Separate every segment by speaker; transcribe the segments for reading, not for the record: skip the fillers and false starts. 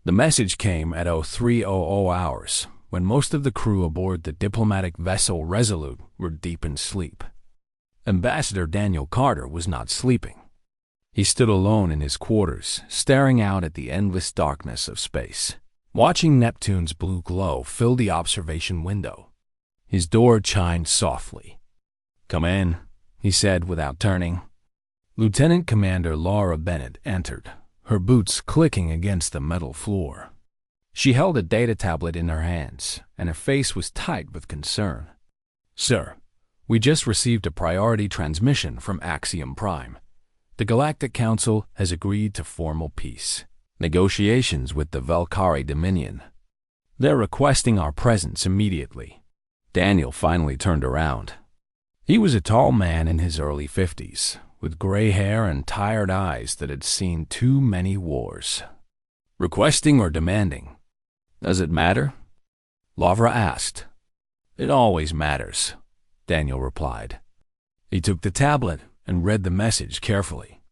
Speaker 1: The message came at 0300 hours, when most of the crew aboard the diplomatic vessel Resolute were deep in sleep. Ambassador Daniel Carter was not sleeping. He stood alone in his quarters, staring out at the endless darkness of space, watching Neptune's blue glow fill the observation window. His door chimed softly. "Come in," he said without turning. Lieutenant Commander Laura Bennett entered, her boots clicking against the metal floor. She held a data tablet in her hands, and her face was tight with concern. "Sir, we just received a priority transmission from Axiom Prime. The Galactic Council has agreed to formal peace negotiations with the Valkyrie Dominion. They're requesting our presence immediately." Daniel finally turned around. He was a tall man in his early 50s, with gray hair and tired eyes that had seen too many wars. "Requesting or demanding? Does it matter?" Lavra asked. "It always matters," Daniel replied. He took the tablet and read the message carefully.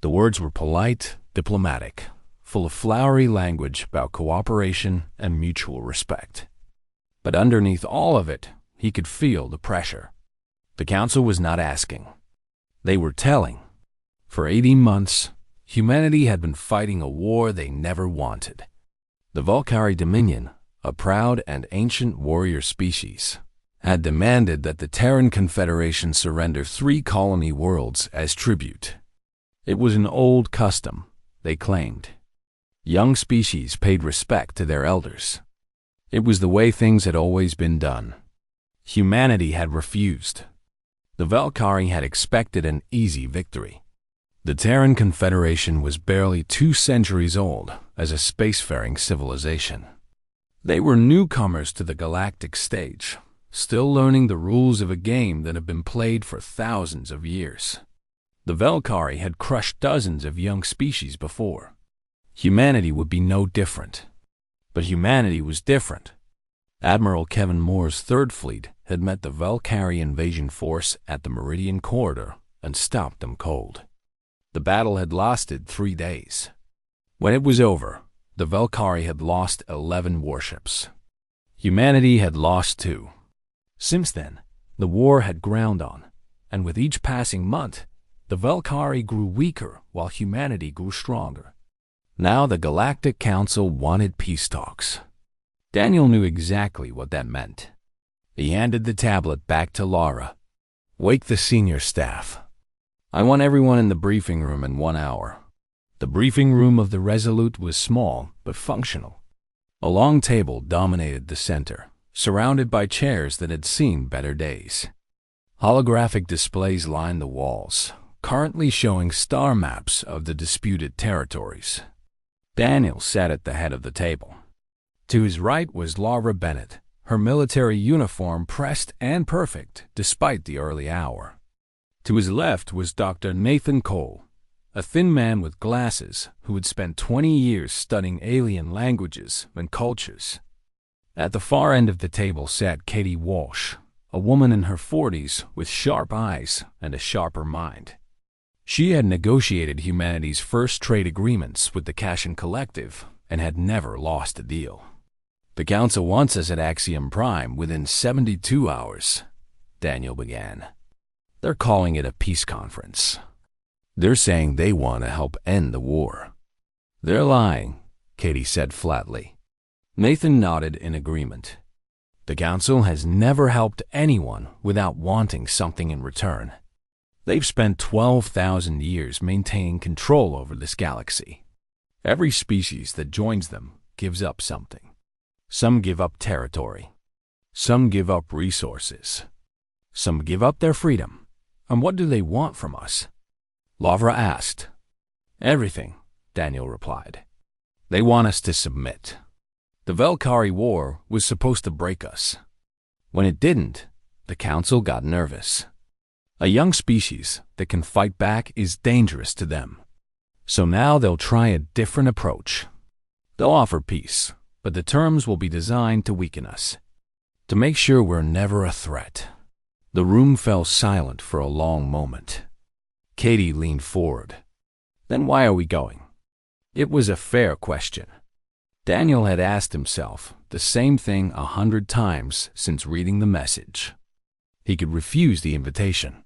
Speaker 1: The words were polite, diplomatic, full of flowery language about cooperation and mutual respect. But underneath all of it, he could feel the pressure. The Council was not asking. They were telling. For 80 months, humanity had been fighting a war they never wanted. The Valkyrie Dominion, a proud and ancient warrior species, had demanded that the Terran Confederation surrender 3 colony worlds as tribute. It was an old custom, they claimed. Young species paid respect to their elders. It was the way things had always been done. Humanity had refused. The Valkyrie had expected an easy victory. The Terran Confederation was barely 2 centuries old as a spacefaring civilization. They were newcomers to the galactic stage, still learning the rules of a game that had been played for thousands of years. The Valkyrie had crushed dozens of young species before. Humanity would be no different. But humanity was different. Admiral Kevin Moore's Third Fleet had met the Valkyrie invasion force at the Meridian Corridor and stopped them cold. The battle had lasted 3 days. When it was over, the Valkyrie had lost 11 warships. Humanity had lost 2. Since then, the war had ground on, and with each passing month, the Valkyrie grew weaker while humanity grew stronger. Now the Galactic Council wanted peace talks. Daniel knew exactly what that meant. He handed the tablet back to Laura. "Wake the senior staff. I want everyone in the briefing room in 1 hour." The briefing room of the Resolute was small but functional. A long table dominated the center, surrounded by chairs that had seen better days. Holographic displays lined the walls, currently showing star maps of the disputed territories. Daniel sat at the head of the table. To his right was Laura Bennett, her military uniform pressed and perfect despite the early hour. To his left was Dr. Nathan Cole, a thin man with glasses who had spent 20 years studying alien languages and cultures. At the far end of the table sat Katie Walsh, a woman in her 40s with sharp eyes and a sharper mind. She had negotiated humanity's first trade agreements with the Kashan Collective and had never lost a deal. "The Council wants us at Axiom Prime within 72 hours, Daniel began. "They're calling it a peace conference. They're saying they want to help end the war." "They're lying," Katie said flatly. Nathan nodded in agreement. "The Council has never helped anyone without wanting something in return. They've spent 12,000 years maintaining control over this galaxy. Every species that joins them gives up something. Some give up territory. Some give up resources. Some give up their freedom. And what do they want from us?" Lavra asked. "Everything," Daniel replied. "They want us to submit. The Valkyrie War was supposed to break us. When it didn't, the Council got nervous. A young species that can fight back is dangerous to them. So now they'll try a different approach. They'll offer peace, but the terms will be designed to weaken us, to make sure we're never a threat." The room fell silent for a long moment. Katie leaned forward. "Then why are we going?" It was a fair question. Daniel had asked himself the same thing 100 times since reading the message. He could refuse the invitation.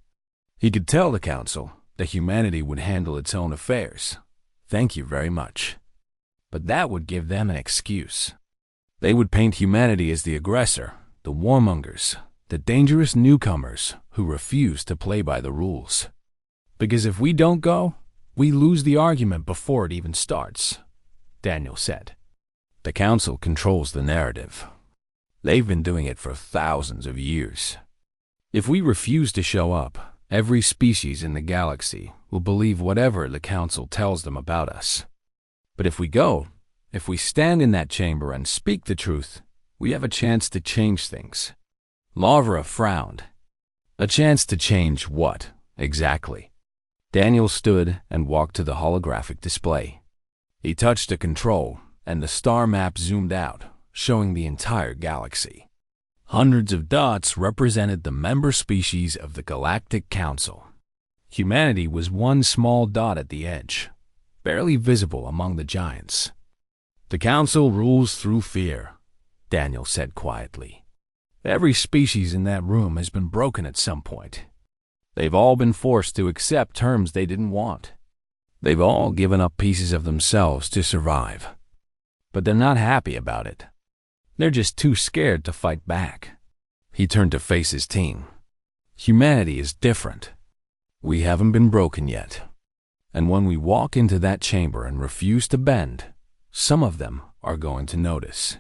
Speaker 1: He could tell the council that humanity would handle its own affairs. Thank you very much. But that would give them an excuse. They would paint humanity as the aggressor, the warmongers, the dangerous newcomers who refuse to play by the rules. Because if we don't go, we lose the argument before it even starts, Daniel said. The council controls the narrative. They've been doing it for thousands of years. If we refuse to show up, every species in the galaxy will believe whatever the council tells them about us. But if we go, if we stand in that chamber and speak the truth, we have a chance to change things. Lavra frowned. A chance to change what, exactly? Daniel stood and walked to the holographic display. He touched a control, and the star map zoomed out, showing the entire galaxy. Hundreds of dots represented the member species of the Galactic Council. Humanity was one small dot at the edge, barely visible among the giants. The Council rules through fear, Daniel said quietly. Every species in that room has been broken at some point. They've all been forced to accept terms they didn't want. They've all given up pieces of themselves to survive. But they're not happy about it. They're just too scared to fight back. He turned to face his team. Humanity is different. We haven't been broken yet. And when we walk into that chamber and refuse to bend, some of them are going to notice.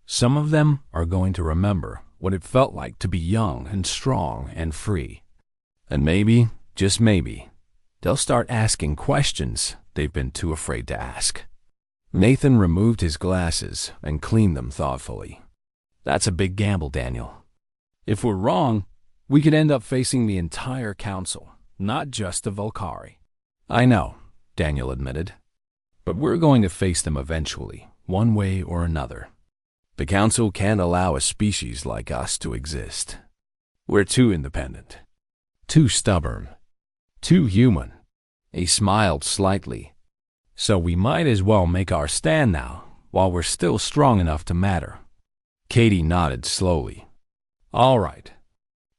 Speaker 1: Some of them are going to remember what it felt like to be young and strong and free. And maybe, just maybe, they'll start asking questions they've been too afraid to ask. Nathan removed his glasses and cleaned them thoughtfully. That's a big gamble, Daniel. If we're wrong, we could end up facing the entire council, not just the Volcari. I know, Daniel admitted. But we're going to face them eventually, one way or another. The council can't allow a species like us to exist. We're too independent, too stubborn, too human. He smiled slightly. So we might as well make our stand now, while we're still strong enough to matter. Katie nodded slowly. All right.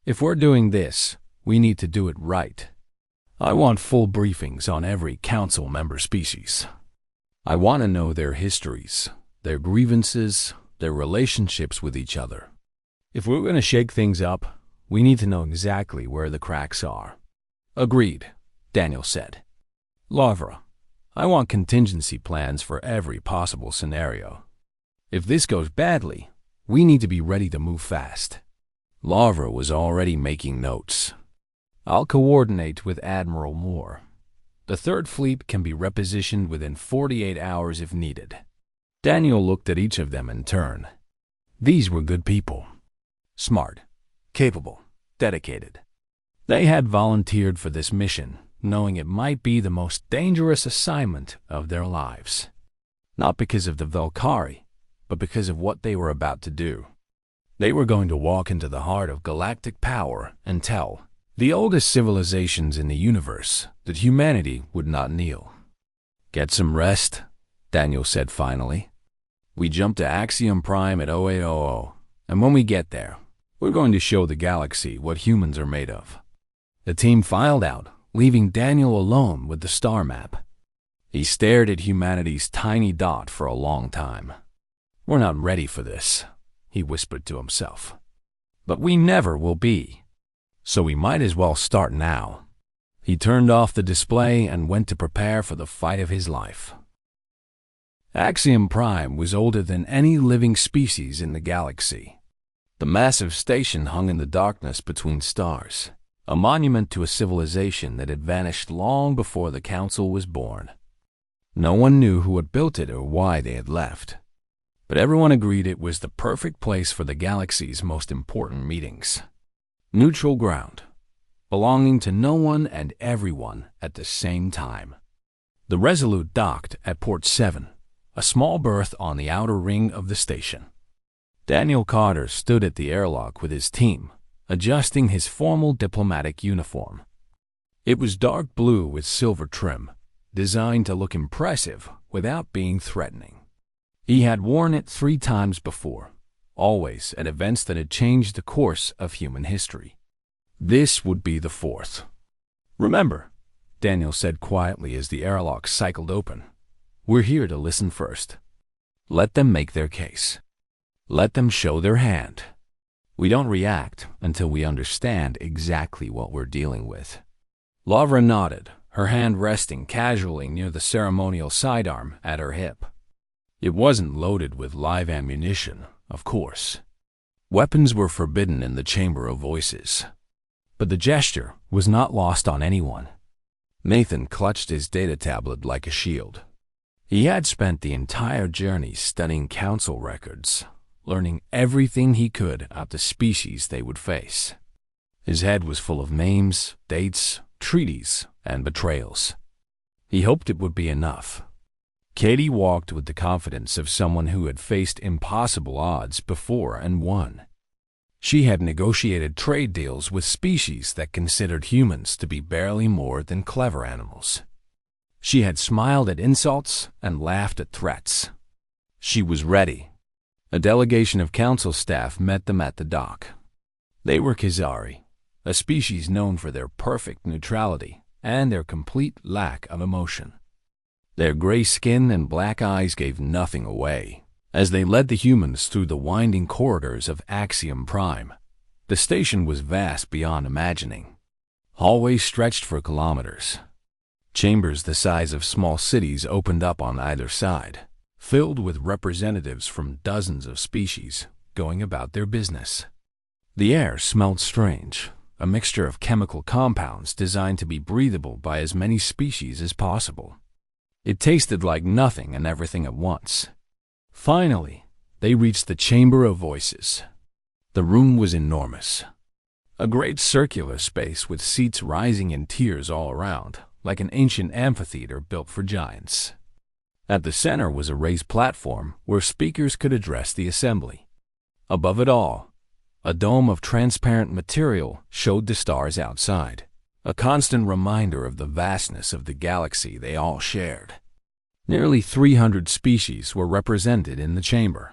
Speaker 1: If we're doing this, we need to do it right. I want full briefings on every council member species. I want to know their histories, their grievances, their relationships with each other. If we're going to shake things up, we need to know exactly where the cracks are. Agreed, Daniel said. Lavra, I want contingency plans for every possible scenario. If this goes badly, we need to be ready to move fast. Lavra was already making notes. I'll coordinate with Admiral Moore. The Third Fleet can be repositioned within 48 hours if needed. Daniel looked at each of them in turn. These were good people. Smart, capable, dedicated. They had volunteered for this mission, knowing it might be the most dangerous assignment of their lives. Not because of the Volcari, but because of what they were about to do. They were going to walk into the heart of galactic power and tell the oldest civilizations in the universe that humanity would not kneel. Get some rest, Daniel said finally. We jump to Axiom Prime at 0800, and when we get there, we're going to show the galaxy what humans are made of. The team filed out, leaving Daniel alone with the star map. He stared at humanity's tiny dot for a long time. We're not ready for this, he whispered to himself. But we never will be. So we might as well start now. He turned off the display and went to prepare for the fight of his life. Axiom Prime was older than any living species in the galaxy. The massive station hung in the darkness between stars, a monument to a civilization that had vanished long before the Council was born. No one knew who had built it or why they had left, but everyone agreed it was the perfect place for the galaxy's most important meetings. Neutral ground, belonging to no one and everyone at the same time. The Resolute docked at Port 7, a small berth on the outer ring of the station. Daniel Carter stood at the airlock with his team, adjusting his formal diplomatic uniform. It was dark blue with silver trim, designed to look impressive without being threatening. He had worn it 3 times before, always at events that had changed the course of human history. This would be the 4th. "Remember," Daniel said quietly as the airlock cycled open, "we're here to listen first. Let them make their case. Let them show their hand. We don't react until we understand exactly what we're dealing with." Lavra nodded, her hand resting casually near the ceremonial sidearm at her hip. It wasn't loaded with live ammunition, of course. Weapons were forbidden in the Chamber of Voices. But the gesture was not lost on anyone. Nathan clutched his data tablet like a shield. He had spent the entire journey studying council records, learning everything he could about the species they would face. His head was full of names, dates, treaties, and betrayals. He hoped it would be enough. Katie walked with the confidence of someone who had faced impossible odds before and won. She had negotiated trade deals with species that considered humans to be barely more than clever animals. She had smiled at insults and laughed at threats. She was ready. A delegation of council staff met them at the dock. They were Kizari, a species known for their perfect neutrality and their complete lack of emotion. Their gray skin and black eyes gave nothing away. As they led the humans through the winding corridors of Axiom Prime, the station was vast beyond imagining. Hallways stretched for kilometers. Chambers the size of small cities opened up on either side, filled with representatives from dozens of species going about their business. The air smelled strange, a mixture of chemical compounds designed to be breathable by as many species as possible. It tasted like nothing and everything at once. Finally, they reached the Chamber of Voices. The room was enormous. A great circular space with seats rising in tiers all around, like an ancient amphitheater built for giants. At the center was a raised platform where speakers could address the assembly. Above it all, a dome of transparent material showed the stars outside, a constant reminder of the vastness of the galaxy they all shared. Nearly 300 species were represented in the chamber.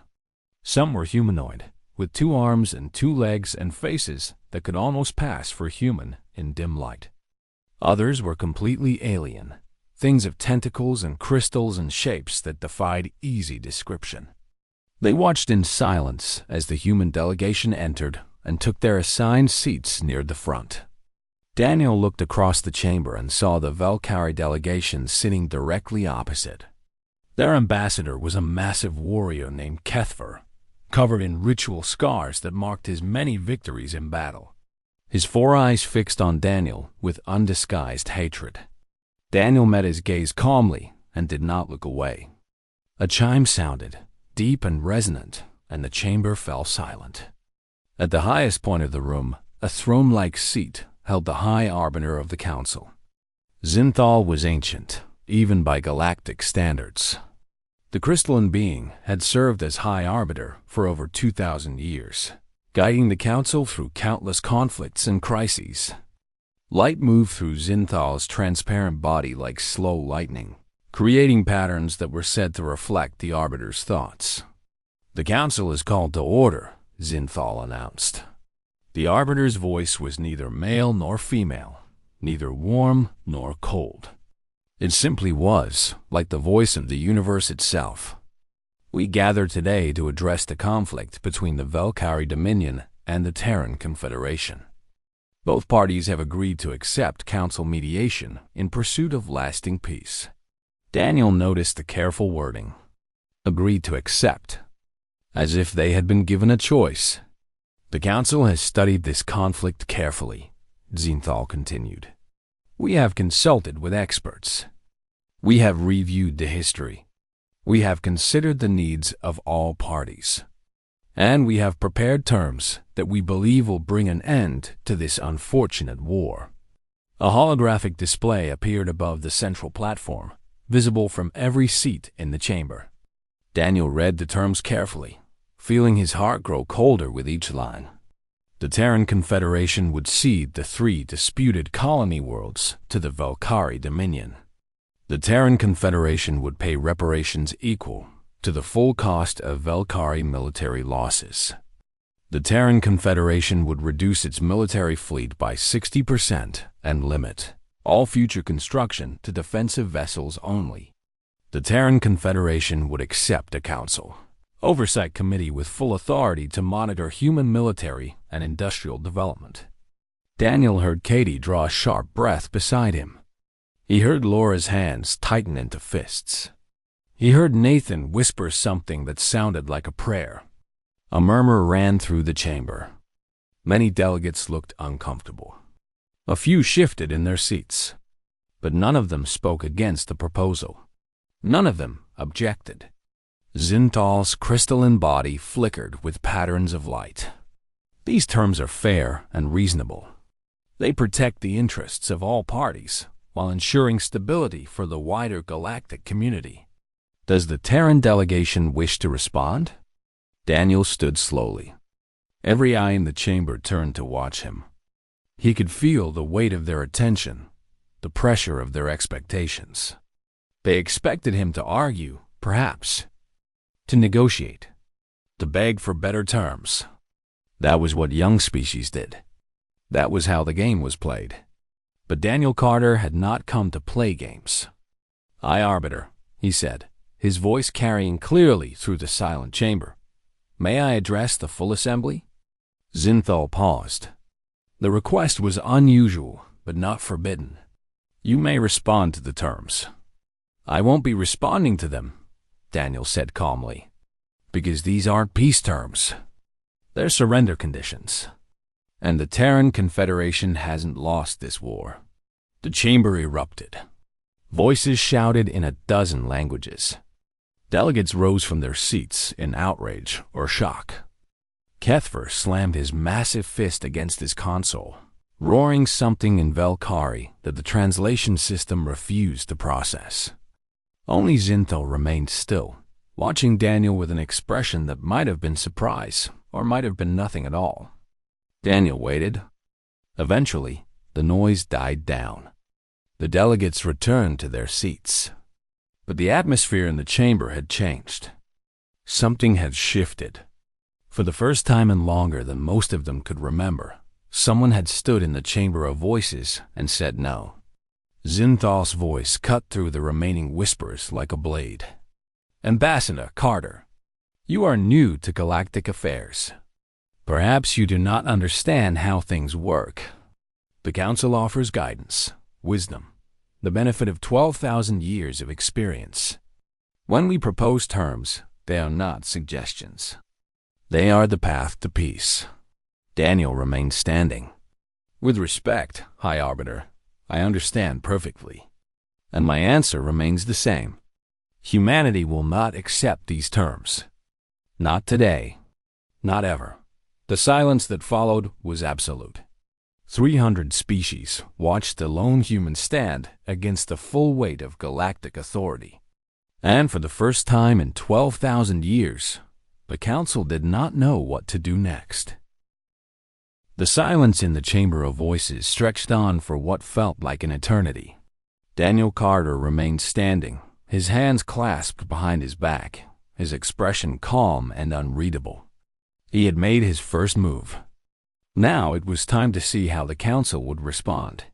Speaker 1: Some were humanoid, with 2 arms and 2 legs and faces that could almost pass for human in dim light. Others were completely alien, things of tentacles and crystals and shapes that defied easy description. They watched in silence as the human delegation entered and took their assigned seats near the front. Daniel looked across the chamber and saw the Valkyrie delegation sitting directly opposite. Their ambassador was a massive warrior named Kethver, covered in ritual scars that marked his many victories in battle. His 4 eyes fixed on Daniel with undisguised hatred. Daniel met his gaze calmly and did not look away. A chime sounded, deep and resonant, and the chamber fell silent. At the highest point of the room, a throne-like seat held the High Arbiter of the Council. Zinthal was ancient, even by galactic standards. The crystalline being had served as High Arbiter for over 2,000 years, guiding the Council through countless conflicts and crises. Light moved through Zinthal's transparent body like slow lightning, creating patterns that were said to reflect the Arbiter's thoughts. "The Council is called to order," Zinthal announced. The Arbiter's voice was neither male nor female, neither warm nor cold. It simply was, like the voice of the universe itself. "We gather today to address the conflict between the Valkyrie Dominion and the Terran Confederation. Both parties have agreed to accept council mediation in pursuit of lasting peace." Daniel noticed the careful wording. Agreed to accept, as if they had been given a choice. "The Council has studied this conflict carefully," Zinthal continued. "We have consulted with experts. We have reviewed the history. We have considered the needs of all parties. And we have prepared terms that we believe will bring an end to this unfortunate war." A holographic display appeared above the central platform, visible from every seat in the chamber. Daniel read the terms carefully, feeling his heart grow colder with each line. The Terran Confederation would cede the 3 disputed colony worlds to the Valkyrie Dominion. The Terran Confederation would pay reparations equal, to the full cost of Velkari military losses. The Terran Confederation would reduce its military fleet by 60% and limit all future construction to defensive vessels only. The Terran Confederation would accept a council oversight committee with full authority to monitor human military and industrial development. Daniel heard Katie draw a sharp breath beside him. He heard Laura's hands tighten into fists. He heard Nathan whisper something that sounded like a prayer. A murmur ran through the chamber. Many delegates looked uncomfortable. A few shifted in their seats, but none of them spoke against the proposal. None of them objected. Zinthal's crystalline body flickered with patterns of light. These terms are fair and reasonable. They protect the interests of all parties while ensuring stability for the wider galactic community. Does the Terran delegation wish to respond? Daniel stood slowly. Every eye in the chamber turned to watch him. He could feel the weight of their attention, the pressure of their expectations. They expected him to argue, perhaps, to negotiate, to beg for better terms. That was what young species did. That was how the game was played. But Daniel Carter had not come to play games. "High Arbiter," he said, his voice carrying clearly through the silent chamber. "May I address the full assembly?" Zinthal paused. The request was unusual, but not forbidden. "You may respond to the terms." "I won't be responding to them," Daniel said calmly, "because these aren't peace terms. They're surrender conditions. And the Terran Confederation hasn't lost this war." The chamber erupted. Voices shouted in a dozen languages. Delegates rose from their seats in outrage or shock. Kethver slammed his massive fist against his console, roaring something in Velkari that the translation system refused to process. Only Zinthal remained still, watching Daniel with an expression that might have been surprise or might have been nothing at all. Daniel waited. Eventually, the noise died down. The delegates returned to their seats. But the atmosphere in the chamber had changed. Something had shifted. For the first time and longer than most of them could remember, someone had stood in the chamber of voices and said no. Zinthal's voice cut through the remaining whispers like a blade. "Ambassador Carter, you are new to galactic affairs. Perhaps you do not understand how things work. The Council offers guidance, wisdom, the benefit of 12,000 years of experience. When we propose terms, they are not suggestions. They are the path to peace." Daniel remained standing. "With respect, High Arbiter, I understand perfectly. And my answer remains the same. Humanity will not accept these terms. Not today. Not ever." The silence that followed was absolute. 300 species watched a lone human stand against the full weight of galactic authority. And for the first time in 12,000 years, the Council did not know what to do next. The silence in the chamber of voices stretched on for what felt like an eternity. Daniel Carter remained standing, his hands clasped behind his back, his expression calm and unreadable. He had made his first move. Now it was time to see how the Council would respond.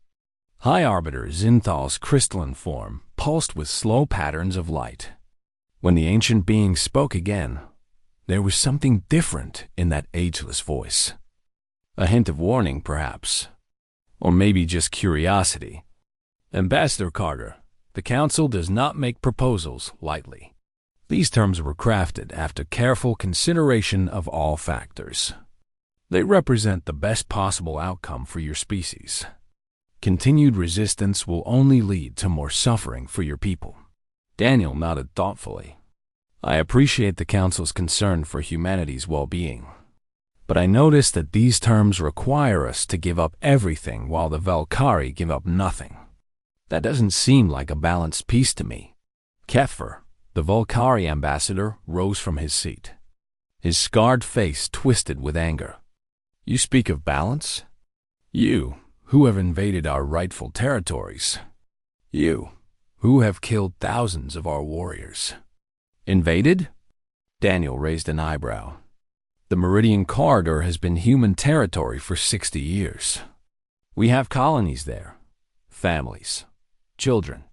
Speaker 1: High Arbiter Zinthal's crystalline form pulsed with slow patterns of light. When the ancient being spoke again, there was something different in that ageless voice. A hint of warning, perhaps. Or maybe just curiosity. "Ambassador Carter, the Council does not make proposals lightly. These terms were crafted after careful consideration of all factors. They represent the best possible outcome for your species. Continued resistance will only lead to more suffering for your people." Daniel nodded thoughtfully. "I appreciate the Council's concern for humanity's well-being. But I notice that these terms require us to give up everything while the Velkari give up nothing. That doesn't seem like a balanced peace to me." Kethver, the Velkari ambassador, rose from his seat. His scarred face twisted with anger. "You speak of balance? You, who have invaded our rightful territories. You, who have killed thousands of our warriors." "Invaded?" Daniel raised an eyebrow. The Meridian Corridor has been human territory for 60 years. We have colonies there, families, children.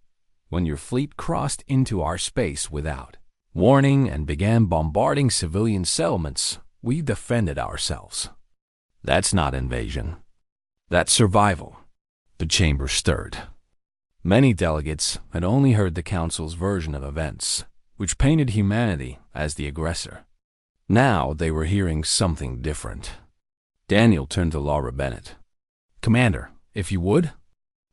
Speaker 1: When your fleet crossed into our space without warning and began bombarding civilian settlements, we defended ourselves. That's not invasion. That's survival. The chamber stirred. Many delegates had only heard the Council's version of events, which painted humanity as the aggressor. Now they were hearing something different. Daniel turned to Laura Bennett. "Commander, if you would."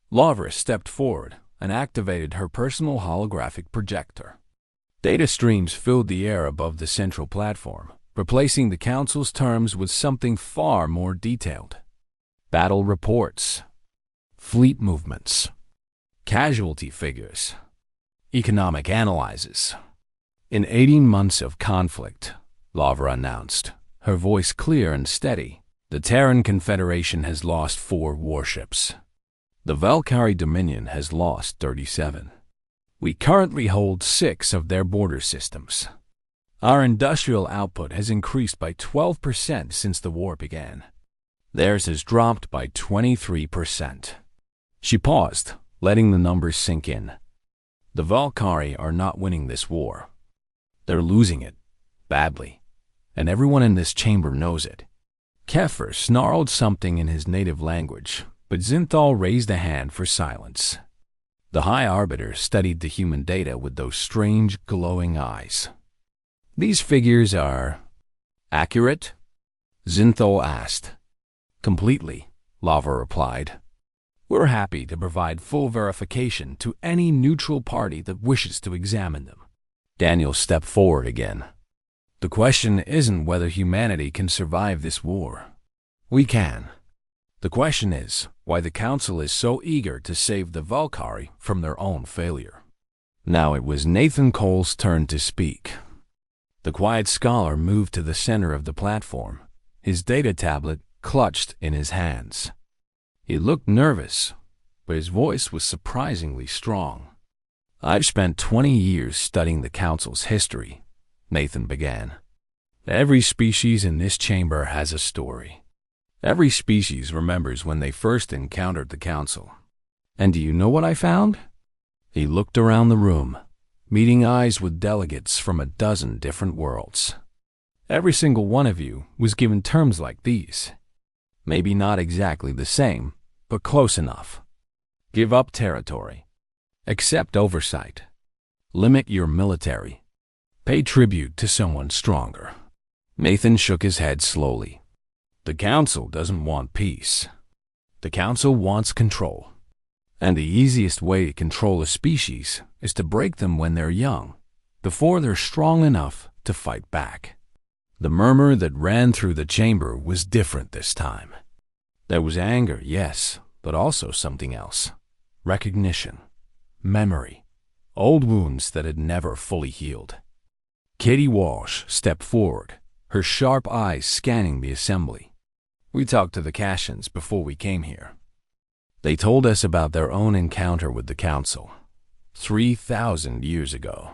Speaker 1: Laura stepped forward and activated her personal holographic projector. Data streams filled the air above the central platform, replacing the Council's terms with something far more detailed. Battle reports, fleet movements, casualty figures, economic analyses. In 18 months of conflict, Laura announced, her voice clear and steady, the Terran Confederation has lost 4 warships. The Valkyrie Dominion has lost 37. We currently hold 6 of their border systems. Our industrial output has increased by 12% since the war began. Theirs has dropped by 23%. She paused, letting the numbers sink in. The Valkyrie are not winning this war. They're losing it, badly, and everyone in this chamber knows it. Kefir snarled something in his native language, but Zinthal raised a hand for silence. The High Arbiter studied the human data with those strange, glowing eyes. "These figures are accurate?" Zinthal asked. "Completely," Laura replied. "We're happy to provide full verification to any neutral party that wishes to examine them." Daniel stepped forward again. "The question isn't whether humanity can survive this war. We can. The question is why the Council is so eager to save the Valkyrie from their own failure." Now it was Nathan Cole's turn to speak. The quiet scholar moved to the center of the platform, his data tablet clutched in his hands. He looked nervous, but his voice was surprisingly strong. "I've spent 20 years studying the Council's history," Nathan began. "Every species in this chamber has a story. Every species remembers when they first encountered the Council. And do you know what I found?" He looked around the room, meeting eyes with delegates from a dozen different worlds. "Every single one of you was given terms like these. Maybe not exactly the same, but close enough. Give up territory. Accept oversight. Limit your military. Pay tribute to someone stronger." Nathan shook his head slowly. "The Council doesn't want peace. The Council wants control. And the easiest way to control a species is to break them when they're young, before they're strong enough to fight back." The murmur that ran through the chamber was different this time. There was anger, yes, but also something else. Recognition. Memory. Old wounds that had never fully healed. Katie Walsh stepped forward, her sharp eyes scanning the assembly. "We talked to the Kashians before we came here. They told us about their own encounter with the Council, 3,000 years ago.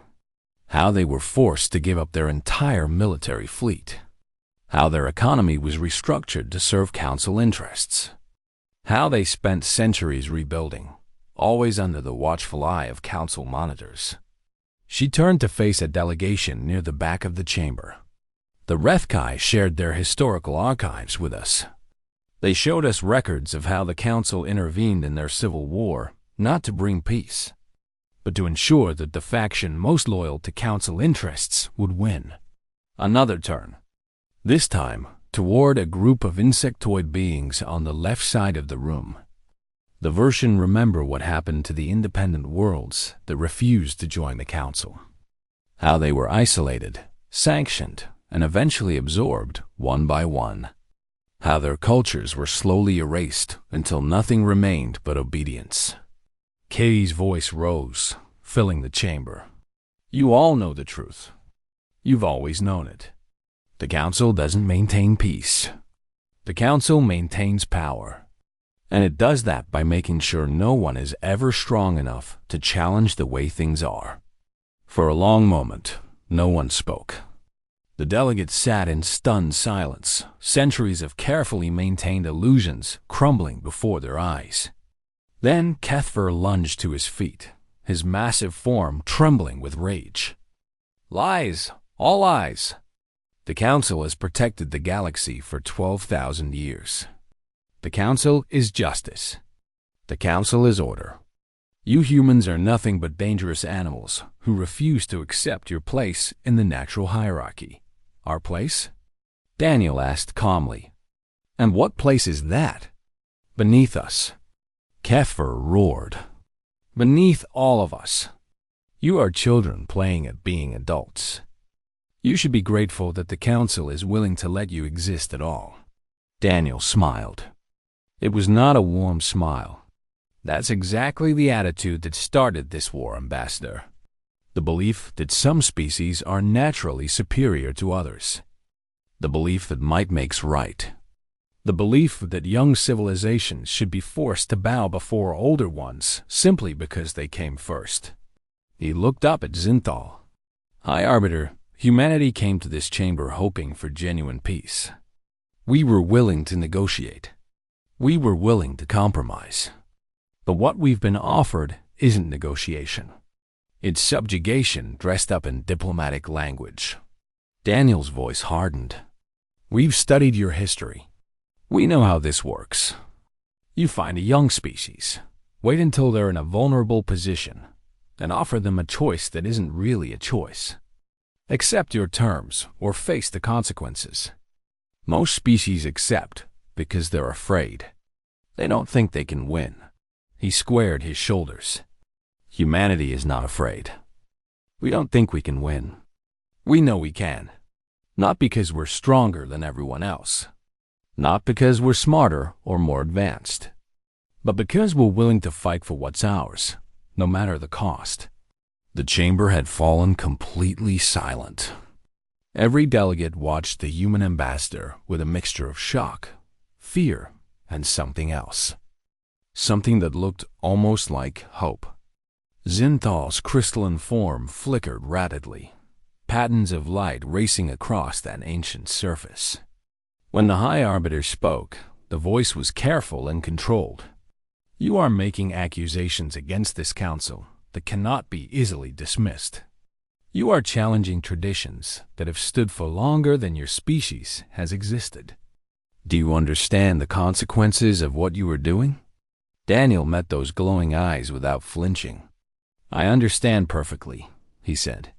Speaker 1: How they were forced to give up their entire military fleet. How their economy was restructured to serve Council interests. How they spent centuries rebuilding, always under the watchful eye of Council monitors." She turned to face a delegation near the back of the chamber. "The Rethkai shared their historical archives with us. They showed us records of how the Council intervened in their civil war, not to bring peace, but to ensure that the faction most loyal to Council interests would win." Another turn. This time toward a group of insectoid beings on the left side of the room. The version remember what happened to the independent worlds that refused to join the Council. How they were isolated, sanctioned, and eventually absorbed one by one. How their cultures were slowly erased until nothing remained but obedience. Katie's voice rose, filling the chamber. "You all know the truth. You've always known it. The Council doesn't maintain peace. The Council maintains power. And it does that by making sure no one is ever strong enough to challenge the way things are." For a long moment, no one spoke. The delegates sat in stunned silence, centuries of carefully maintained illusions crumbling before their eyes. Then Kethver lunged to his feet, his massive form trembling with rage. Lies! All lies! The Council has protected the galaxy for 12,000 years. The Council is justice. The Council is order. You humans are nothing but dangerous animals who refuse to accept your place in the natural hierarchy. Our place? Daniel asked calmly. And what place is that? Beneath us. Kethver roared. Beneath all of us. You are children playing at being adults. You should be grateful that the Council is willing to let you exist at all. Daniel smiled. It was not a warm smile. That's exactly the attitude that started this war, Ambassador. The belief that some species are naturally superior to others. The belief that might makes right. The belief that young civilizations should be forced to bow before older ones simply because they came first. He looked up at Zinthal. High Arbiter, humanity came to this chamber hoping for genuine peace. We were willing to negotiate. We were willing to compromise. But what we've been offered isn't negotiation. It's subjugation dressed up in diplomatic language. Daniel's voice hardened. We've studied your history. We know how this works. You find a young species, wait until they're in a vulnerable position, and offer them a choice that isn't really a choice. Accept your terms or face the consequences. Most species accept because they're afraid. They don't think they can win. He squared his shoulders. Humanity is not afraid. We don't think we can win. We know we can. Not because we're stronger than everyone else. Not because we're smarter or more advanced. But because we're willing to fight for what's ours, no matter the cost. The chamber had fallen completely silent. Every delegate watched the human ambassador with a mixture of shock, fear, and something else. Something that looked almost like hope. Zinthal's crystalline form flickered rapidly, patterns of light racing across that ancient surface. When the High Arbiter spoke, the voice was careful and controlled. You are making accusations against this council that cannot be easily dismissed. You are challenging traditions that have stood for longer than your species has existed. Do you understand the consequences of what you are doing? Daniel met those glowing eyes without flinching. I understand perfectly, he said,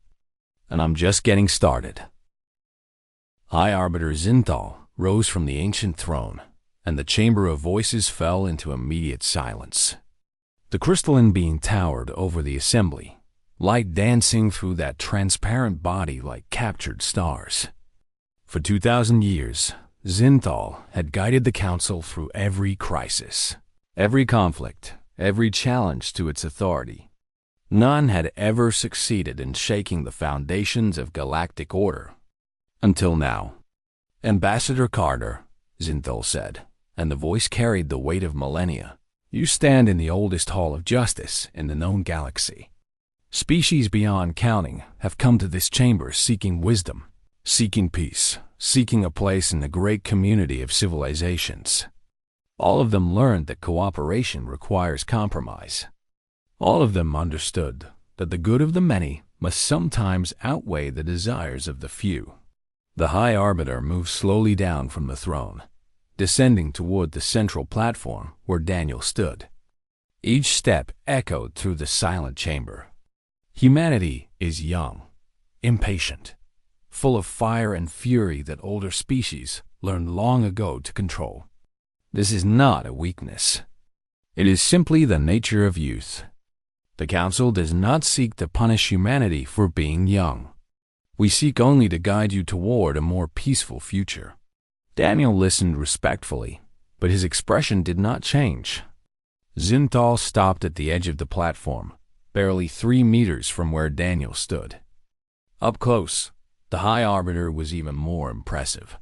Speaker 1: and I'm just getting started. High Arbiter Zinthal rose from the ancient throne, and the chamber of voices fell into immediate silence. The crystalline being towered over the assembly, light dancing through that transparent body like captured stars. For 2,000 years, Zinthal had guided the council through every crisis, every conflict, every challenge to its authority. None had ever succeeded in shaking the foundations of galactic order. Until now. Ambassador Carter, Zinthal said, and the voice carried the weight of millennia. You stand in the oldest hall of justice in the known galaxy. Species beyond counting have come to this chamber seeking wisdom, seeking peace, seeking a place in the great community of civilizations. All of them learned that cooperation requires compromise. All of them understood that the good of the many must sometimes outweigh the desires of the few. The High Arbiter moved slowly down from the throne, descending toward the central platform where Daniel stood. Each step echoed through the silent chamber. Humanity is young, impatient, full of fire and fury that older species learned long ago to control. This is not a weakness. It is simply the nature of youth. The Council does not seek to punish humanity for being young. We seek only to guide you toward a more peaceful future. Daniel listened respectfully, but his expression did not change. Zinthal stopped at the edge of the platform, barely 3 meters from where Daniel stood. Up close, the High Arbiter was even more impressive.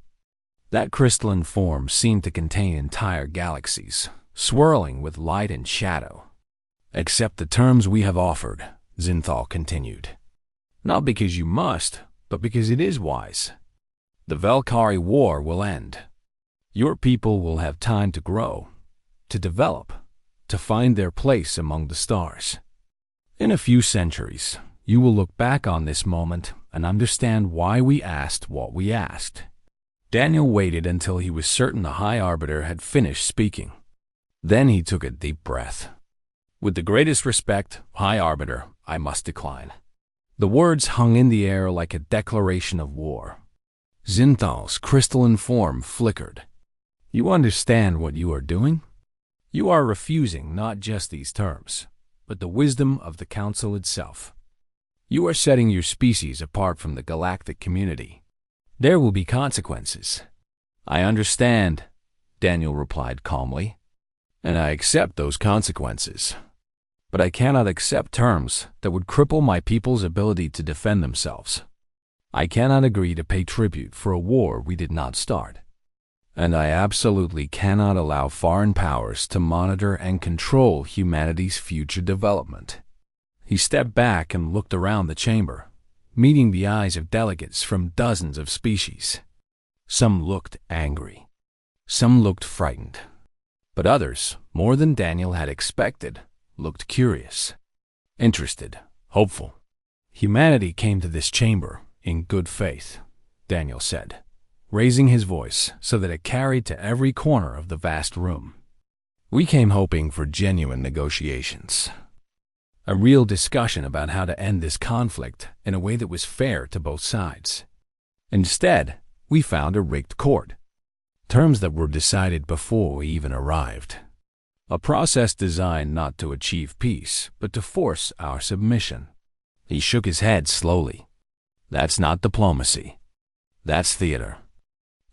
Speaker 1: That crystalline form seemed to contain entire galaxies, swirling with light and shadow. Accept the terms we have offered, Zinthal continued. Not because you must, but because it is wise. The Valkyrie War will end. Your people will have time to grow, to develop, to find their place among the stars. In a few centuries, you will look back on this moment and understand why we asked what we asked. Daniel waited until he was certain the High Arbiter had finished speaking. Then he took a deep breath. With the greatest respect, High Arbiter, I must decline. The words hung in the air like a declaration of war. Xinthal's crystalline form flickered. You understand what you are doing? You are refusing not just these terms, but the wisdom of the Council itself. You are setting your species apart from the galactic community. There will be consequences. I understand, Daniel replied calmly, and I accept those consequences. But I cannot accept terms that would cripple my people's ability to defend themselves. I cannot agree to pay tribute for a war we did not start. And I absolutely cannot allow foreign powers to monitor and control humanity's future development. He stepped back and looked around the chamber, meeting the eyes of delegates from dozens of species. Some looked angry. Some looked frightened. But others, more than Daniel had expected, looked curious, interested, hopeful. Humanity came to this chamber in good faith, Daniel said, raising his voice so that it carried to every corner of the vast room. We came hoping for genuine negotiations. A real discussion about how to end this conflict in a way that was fair to both sides. Instead, we found a rigged court. Terms that were decided before we even arrived. A process designed not to achieve peace, but to force our submission. He shook his head slowly. That's not diplomacy. That's theater.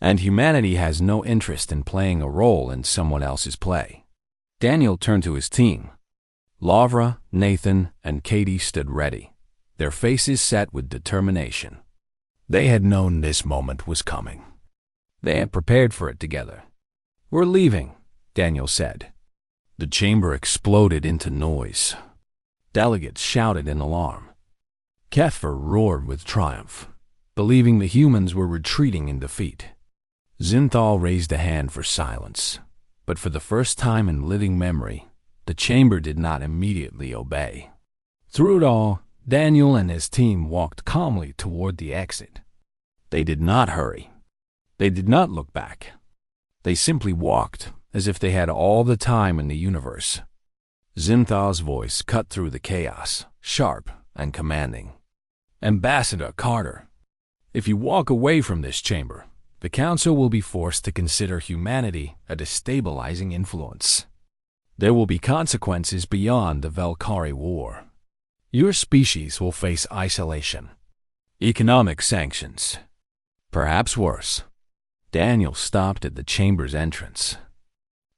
Speaker 1: And humanity has no interest in playing a role in someone else's play. Daniel turned to his team. Lavra, Nathan, and Katie stood ready, their faces set with determination. They had known this moment was coming. They had prepared for it together. We're leaving, Daniel said. The chamber exploded into noise. Delegates shouted in alarm. Kepher roared with triumph, believing the humans were retreating in defeat. Xinthal raised a hand for silence, but for the first time in living memory, the chamber did not immediately obey. Through it all, Daniel and his team walked calmly toward the exit. They did not hurry. They did not look back. They simply walked, as if they had all the time in the universe. Xinthal's voice cut through the chaos, sharp and commanding. Ambassador Carter, if you walk away from this chamber, the Council will be forced to consider humanity a destabilizing influence. There will be consequences beyond the Valkyrie War. Your species will face isolation, economic sanctions, perhaps worse. Daniel stopped at the chamber's entrance.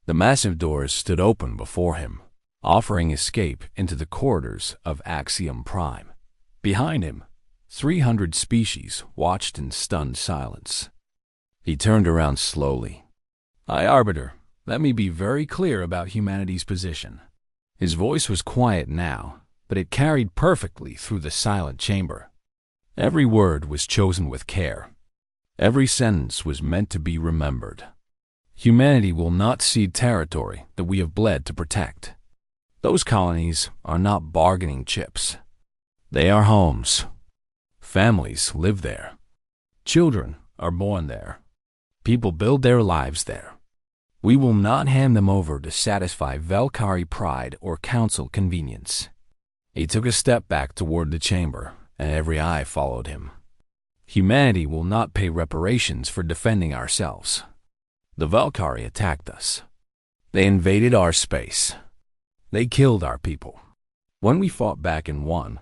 Speaker 1: The massive doors stood open before him, offering escape into the corridors of Axiom Prime. Behind him, 300 species watched in stunned silence. He turned around slowly. High Arbiter, let me be very clear about humanity's position. His voice was quiet now, but it carried perfectly through the silent chamber. Every word was chosen with care. Every sentence was meant to be remembered. Humanity will not cede territory that we have bled to protect. Those colonies are not bargaining chips. They are homes. Families live there. Children are born there. People build their lives there. We will not hand them over to satisfy Valkyrie pride or council convenience. He took a step back toward the chamber, and every eye followed him. Humanity will not pay reparations for defending ourselves. The Valkyrie attacked us. They invaded our space. They killed our people. When we fought back and won,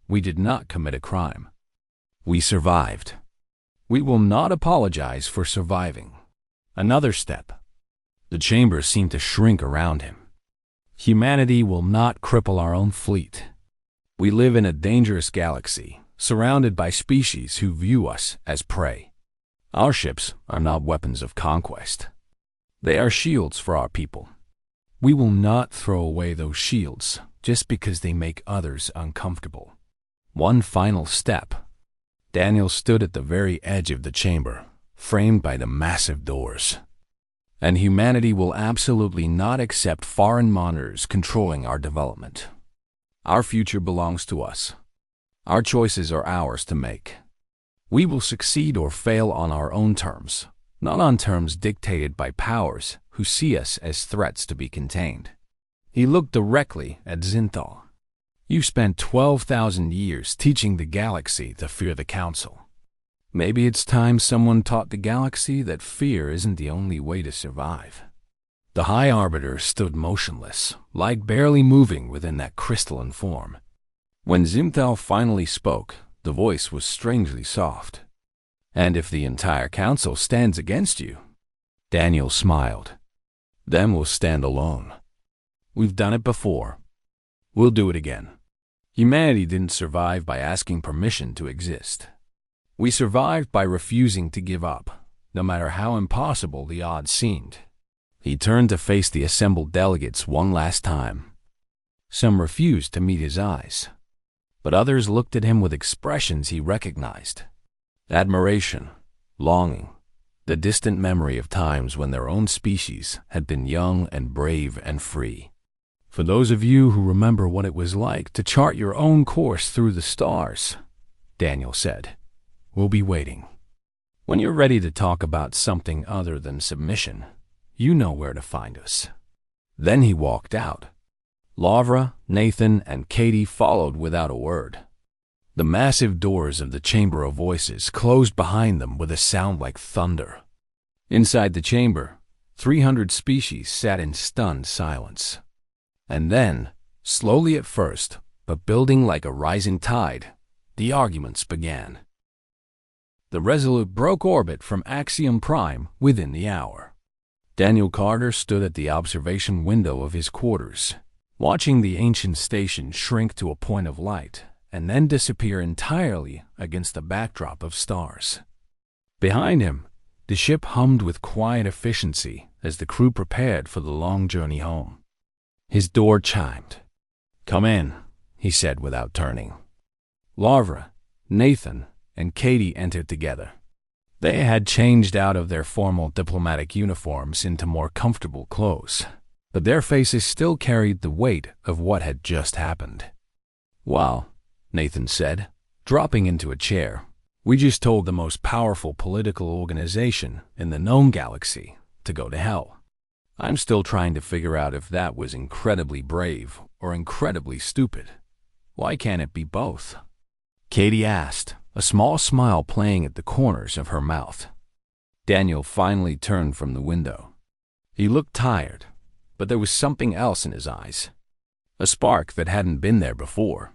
Speaker 1: we did not commit a crime. We survived. We will not apologize for surviving. Another step. The chamber seemed to shrink around him. Humanity will not cripple our own fleet. We live in a dangerous galaxy, surrounded by species who view us as prey. Our ships are not weapons of conquest. They are shields for our people. We will not throw away those shields just because they make others uncomfortable. One final step. Daniel stood at the very edge of the chamber, framed by the massive doors. And humanity will absolutely not accept foreign monitors controlling our development. Our future belongs to us. Our choices are ours to make. We will succeed or fail on our own terms, not on terms dictated by powers who see us as threats to be contained. He looked directly at Zinthal. You spent 12,000 years teaching the galaxy to fear the Council. Maybe it's time someone taught the galaxy that fear isn't the only way to survive. The High Arbiter stood motionless, light barely moving within that crystalline form. When Zinthal finally spoke, the voice was strangely soft. And if the entire Council stands against you, Daniel smiled, then we'll stand alone. We've done it before. We'll do it again. Humanity didn't survive by asking permission to exist. We survived by refusing to give up, no matter how impossible the odds seemed. He turned to face the assembled delegates one last time. Some refused to meet his eyes, but others looked at him with expressions he recognized. Admiration, longing, the distant memory of times when their own species had been young and brave and free. For those of you who remember what it was like to chart your own course through the stars, Daniel said, we'll be waiting. When you're ready to talk about something other than submission, you know where to find us. Then he walked out. Lavra, Nathan, and Katie followed without a word. The massive doors of the Chamber of Voices closed behind them with a sound like thunder. Inside the chamber, 300 species sat in stunned silence. And then, slowly at first, but building like a rising tide, the arguments began. The Resolute broke orbit from Axiom Prime within the hour. Daniel Carter stood at the observation window of his quarters, watching the ancient station shrink to a point of light and then disappear entirely against the backdrop of stars. Behind him, the ship hummed with quiet efficiency as the crew prepared for the long journey home. His door chimed. "Come in," he said without turning. Lavra, Nathan, and Katie entered together. They had changed out of their formal diplomatic uniforms into more comfortable clothes, but their faces still carried the weight of what had just happened. "Well," Nathan said, dropping into a chair, "we just told the most powerful political organization in the known galaxy to go to hell. I'm still trying to figure out if that was incredibly brave or incredibly stupid. Why can't it be both?" Katie asked, a small smile playing at the corners of her mouth. Daniel finally turned from the window. He looked tired, but there was something else in his eyes. A spark that hadn't been there before.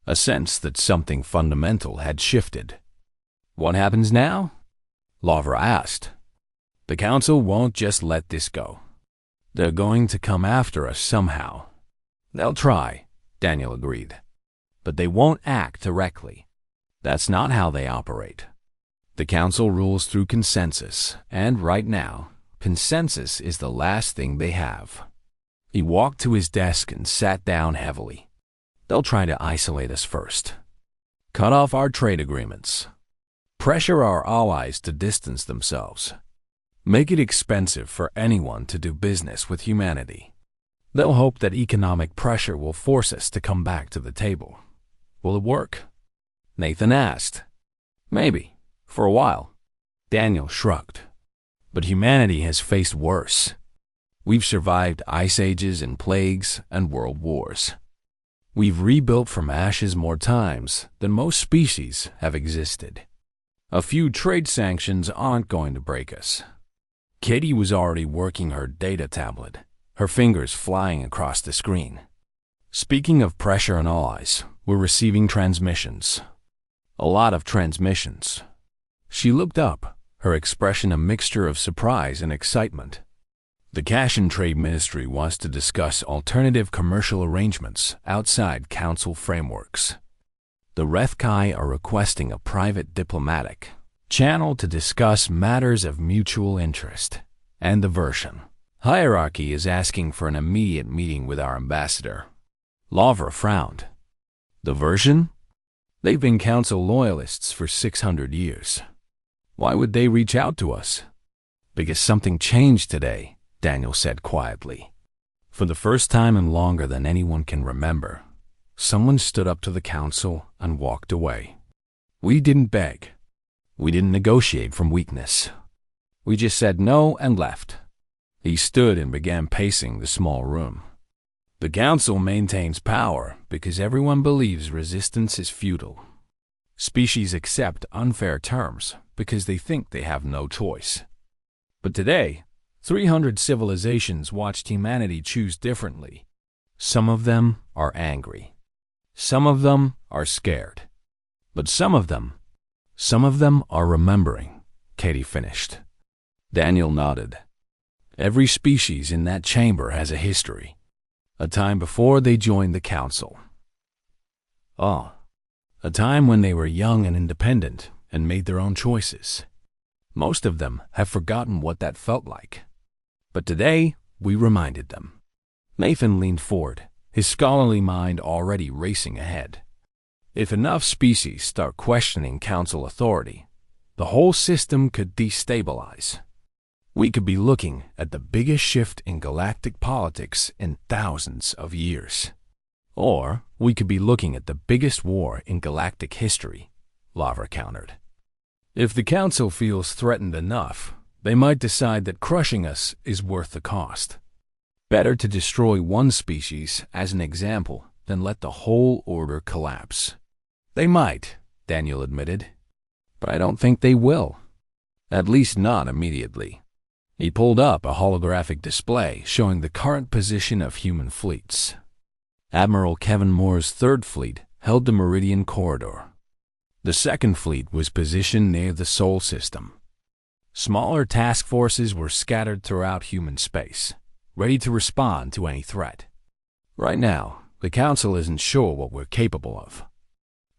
Speaker 1: A sense that something fundamental had shifted. "What happens now?" Lavra asked. "The Council won't just let this go. They're going to come after us somehow." "They'll try," Daniel agreed. "But they won't act directly. That's not how they operate. The Council rules through consensus, and right now, consensus is the last thing they have." He walked to his desk and sat down heavily. "They'll try to isolate us first. Cut off our trade agreements. Pressure our allies to distance themselves. Make it expensive for anyone to do business with humanity. They'll hope that economic pressure will force us to come back to the table. Will it work?" Nathan asked. "Maybe, for a while." Daniel shrugged. "But humanity has faced worse. We've survived ice ages and plagues and world wars. We've rebuilt from ashes more times than most species have existed. A few trade sanctions aren't going to break us." Katie was already working her data tablet, her fingers flying across the screen. "Speaking of pressure on allies, we're receiving transmissions. A lot of transmissions." She looked up, her expression a mixture of surprise and excitement. "The Cash and Trade Ministry wants to discuss alternative commercial arrangements outside Council frameworks. The Rethkai are requesting a private diplomatic channel to discuss matters of mutual interest, and the Version hierarchy is asking for an immediate meeting with our ambassador." Lavra frowned. "The Version? They've been Council loyalists for 600 years. Why would they reach out to us? Because something changed today, Daniel said quietly. For the first time in longer than anyone can remember, someone stood up to the council and walked away. We didn't beg. We didn't negotiate from weakness. We just said no and left. He stood and began pacing the small room. The council maintains power because everyone believes resistance is futile. Species accept unfair terms because they think they have no choice. But today, 300 civilizations watched humanity choose differently. Some of them are angry. Some of them are scared. But some of them are remembering, Katie finished. Daniel nodded. Every species in that chamber has a history. A time before they joined the council. A time when they were young and independent and made their own choices. Most of them have forgotten what that felt like. But today, we reminded them. Nathan leaned forward, his scholarly mind already racing ahead. If enough species start questioning council authority, the whole system could destabilize. We could be looking at the biggest shift in galactic politics in thousands of years. Or we could be looking at the biggest war in galactic history, Lavra countered. If the council feels threatened enough, they might decide that crushing us is worth the cost. Better to destroy one species as an example than let the whole order collapse. They might, Daniel admitted, but I don't think they will. At least not immediately. He pulled up a holographic display showing the current position of human fleets. Admiral Kevin Moore's third fleet held the Meridian Corridor. The second fleet was positioned near the Sol system. Smaller task forces were scattered throughout human space, ready to respond to any threat. Right now, the Council isn't sure what we're capable of.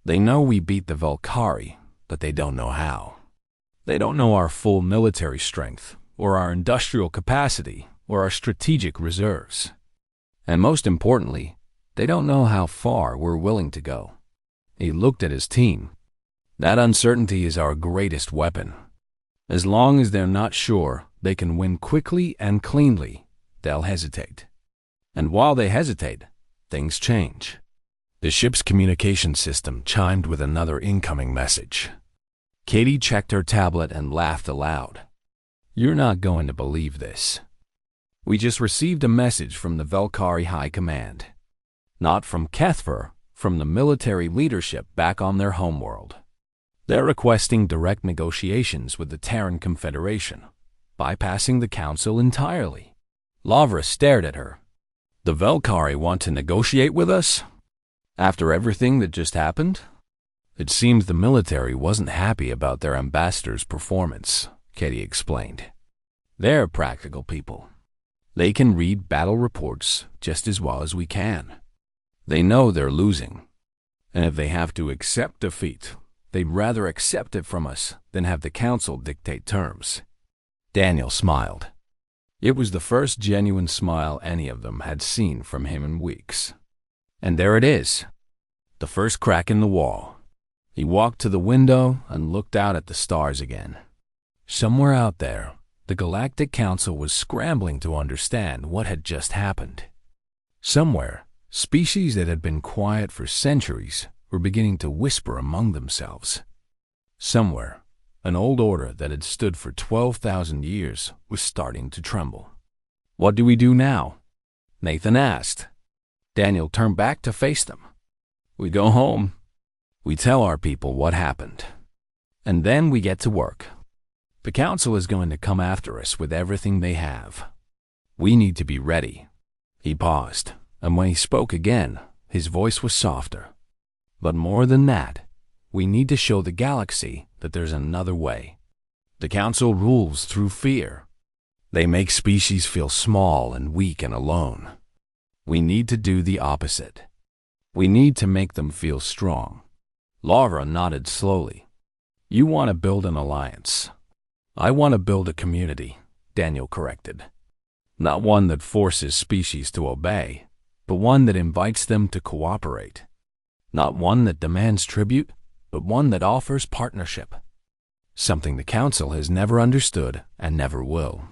Speaker 1: They know we beat the Valkyrie, but they don't know how. They don't know our full military strength, or our industrial capacity, or our strategic reserves. And most importantly, they don't know how far we're willing to go. He looked at his team. That uncertainty is our greatest weapon. As long as they're not sure they can win quickly and cleanly, they'll hesitate. And while they hesitate, things change. The ship's communication system chimed with another incoming message. Katie checked her tablet and laughed aloud. You're not going to believe this. We just received a message from the Valkyrie High Command. Not from Kethver, from the military leadership back on their homeworld. They're requesting direct negotiations with the Terran Confederation, bypassing the Council entirely. Lavra stared at her. The Valkyrie want to negotiate with us? After everything that just happened? It seems the military wasn't happy about their ambassador's performance, Katie explained. They're practical people. They can read battle reports just as well as we can. They know they're losing. And if they have to accept defeat, they'd rather accept it from us than have the Council dictate terms. Daniel smiled. It was the first genuine smile any of them had seen from him in weeks. And there it is, the first crack in the wall. He walked to the window and looked out at the stars again. Somewhere out there, the Galactic Council was scrambling to understand what had just happened. Somewhere, species that had been quiet for centuries were beginning to whisper among themselves. Somewhere, an old order that had stood for 12,000 years was starting to tremble. What do we do now? Nathan asked. Daniel turned back to face them. We go home. We tell our people what happened. And then we get to work. The Council is going to come after us with everything they have. We need to be ready. He paused, and when he spoke again, his voice was softer. But more than that, we need to show the galaxy that there's another way. The Council rules through fear. They make species feel small and weak and alone. We need to do the opposite. We need to make them feel strong. Lavra nodded slowly. You want to build an alliance. I want to build a community, Daniel corrected. Not one that forces species to obey, but one that invites them to cooperate. Not one that demands tribute, but one that offers partnership. something the Council has never understood and never will.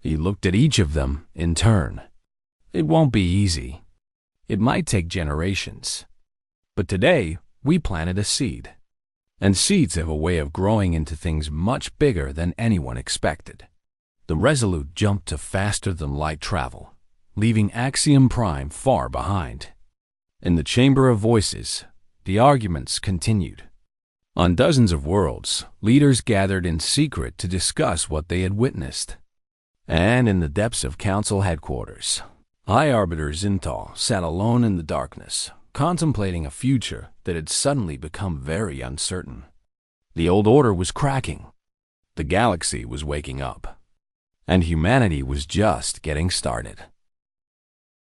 Speaker 1: He looked at each of them in turn. It won't be easy. It might take generations. But today, we planted a seed. And seeds have a way of growing into things much bigger than anyone expected. The Resolute jumped to faster-than-light travel, leaving Axiom Prime far behind. In the Chamber of Voices, the arguments continued. On dozens of worlds, leaders gathered in secret to discuss what they had witnessed. And in the depths of Council headquarters, High Arbiter Zintal sat alone in the darkness, contemplating a future that had suddenly become very uncertain. The old order was cracking. The galaxy was waking up. And humanity was just getting started.